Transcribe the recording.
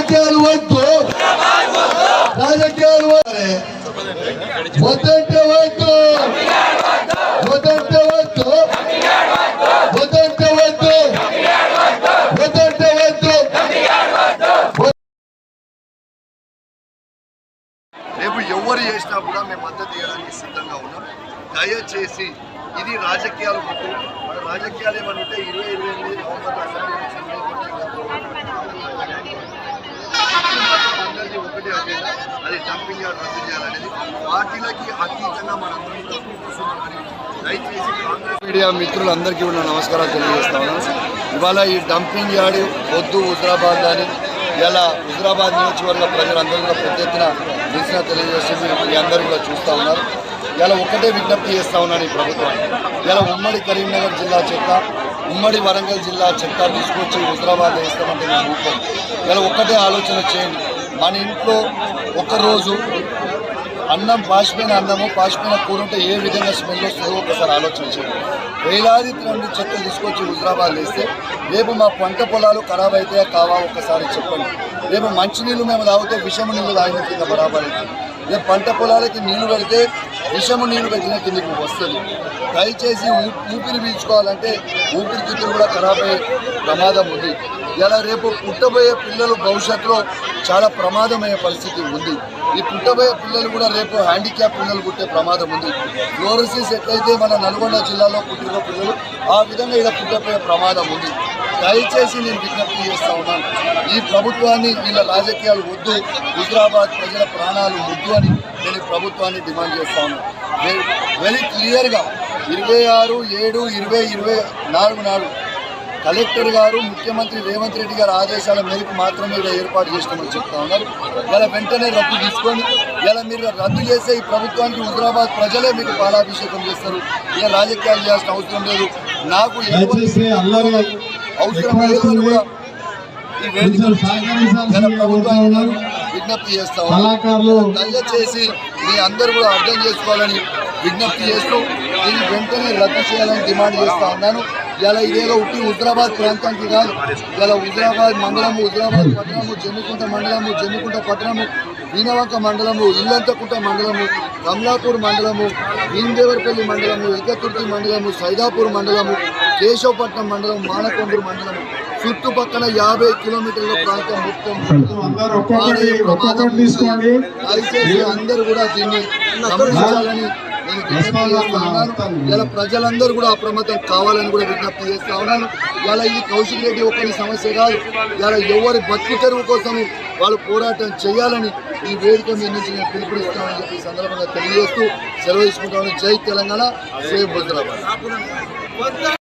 రాజకీయాలు వద్దు, రాజకీయాలు వద్దంటే వద్దు, వద్దంటే వద్దు, వద్దంటే వద్దు, వద్దంటే వద్దు. రేపు ఎవరు చేసినా కూడా మేము మద్దతు ఇవ్వడానికి సిద్ధంగా ఉన్నాం. దయచేసి ఇది రాజకీయాలు వద్దు. మన రాజకీయాలు ఏమని ఉంటే 2028 నవంబర్ అందరికీ ఒకటే అజెండా, అది డంపింగ్ యార్డ్ రద్దు చేయాలనేది. పార్టీలకి అతీతంగా మనందరం దయచేసి కాంగ్రెస్ మీడియా మిత్రులందరికీ కూడా నమస్కారాలు తెలియజేస్తా ఉన్నాను. ఇవాళ ఈ డంపింగ్ యార్డ్ వద్దు హుజరాబాద్ అని ఇలా హుజరాబాద్ నియోజకవర్గ ప్రజలందరూ కూడా పెద్ద ఎత్తున నిరసన తెలియజేస్తుంది. మీ అందరూ కూడా చూస్తూ ఉన్నారు. ఇలా ఒక్కటే విజ్ఞప్తి చేస్తూ ఉన్నాను ఈ ప్రభుత్వాన్ని. ఇలా ఉమ్మడి కరీంనగర్ జిల్లా చెత్త, ఉమ్మడి వరంగల్ జిల్లా చెత్త తీసుకొచ్చి హుజరాబాద్ వేస్తామంటే నేను ఊపం. ఇలా ఒక్కటే ఆలోచన చేయండి. మన ఇంట్లో ఒకరోజు అన్నం పాసిపోయిన అన్నము పాసిపోయిన కూర ఉంటే ఏ విధంగా స్మెల్ వస్తుందో ఒకసారి ఆలోచన చేయండి. వేలాది నుండి చెత్త తీసుకొచ్చి హుజరాబాద్ వేస్తే రేపు మా పంట పొలాలు ఖరాబ్ అవుతాయా కావా ఒక్కసారి చెప్పండి. రేపు మంచినీళ్ళు మేము తాగితే విషము నీళ్ళు తాగిన కింద బరాబర్ అవుతుంది. రేపు పంట పొలాలకి నీళ్లు పెడితే విషము నీళ్లు పెట్టిన కిందకి వస్తుంది. దయచేసి ఊపిరి పీల్చుకోవాలంటే ఊపిరితిత్తులు కూడా ఖరాబ్ అయ్యే ప్రమాదం ఉంది. ఇలా రేపు పుట్టబోయే పిల్లలు భవిష్యత్తులో చాలా ప్రమాదమయ్యే పరిస్థితి ఉంది. ఈ పుట్టబోయే పిల్లలు కూడా రేపు హ్యాండిక్యాప్ పిల్లలు పుట్టే ప్రమాదం ఉంది. ఫ్లోరోసిస్ ఎట్లయితే మన నల్గొండ జిల్లాలో పుట్టిన పిల్లలు ఆ విధంగా ఇలా పుట్టబోయే ప్రమాదం ఉంది. దయచేసి నేను విజ్ఞప్తి చేస్తూ ఉన్నాను. ఈ ప్రభుత్వాన్ని వీళ్ళ రాజకీయాలు వద్దు, హుజరాబాద్ ప్రజల ప్రాణాలు వద్దు అని నేను ప్రభుత్వాన్ని డిమాండ్ చేస్తా ఉన్నాను. వెరీ క్లియర్గా 26/7/2024 నాడు కలెక్టర్ గారు ముఖ్యమంత్రి రేవంత్ రెడ్డి గారి ఆదేశాల మేరకు మాత్రమే ఇలా ఏర్పాటు చేస్తామని చెప్తా ఉన్నారు. ఇలా వెంటనే రద్దు తీసుకొని ఇలా మీరు రద్దు చేస్తే ఈ ప్రభుత్వానికి హుజరాబాద్ ప్రజలే మీకు పాలాభిషేకం చేస్తారు. ఇలా రాజకీయాలు చేయాల్సిన అవసరం లేదు. నాకు అవసరం లేదని కూడా ఈ వేదిక విజ్ఞప్తి చేస్తా ఉన్నాను. దయచేసి మీ అందరూ కూడా అర్థం చేసుకోవాలని విజ్ఞప్తి చేస్తూ దీన్ని వెంటనే రద్దు చేయాలని డిమాండ్ చేస్తా ఉన్నాను. ఇలా ఇదేదో ఉట్టి హుజరాబాద్ ప్రాంతానికి కాదు, ఇలా హుజరాబాద్ మండలము, హుజరాబాద్ పట్టణము, జమ్మికుంట మండలము, జమ్మికుంట పట్టణము, వీణవంక మండలము, ఇల్లంతకుంట మండలము, కమలాపూర్ మండలము, భీమదేవరపల్లి మండలము, ఇకతుర్తి మండలము, సైదాపూర్ మండలము, కేశవపట్నం మండలం, మానకొండూరు మండలము, చుట్టుపక్కల 50 కిలోమీటర్ల ప్రాంతం మొత్తం దయచేసి అందరూ కూడా దీన్ని గమనించాలని నేను విజ్ఞప్తి చేస్తా ఉన్నాను. ఇలా ప్రజలందరూ కూడా అప్రమత్తం కావాలని కూడా విజ్ఞప్తి చేస్తా ఉన్నాను. ఇలా ఇది కౌశిక్ రెడ్డి ఒక్కరి సమస్య కాదు. ఇలా ఎవరి బతుకు తెరువు కోసం వాళ్ళు పోరాటం చేయాలని ఈ వేదిక మీద నుంచి నేను పిలుపునిస్తామని చెప్పి సందర్భంగా తెలియజేస్తూ సెలవు తీసుకుంటామని. జై తెలంగాణ, సేవ్ హుజరాబాద్.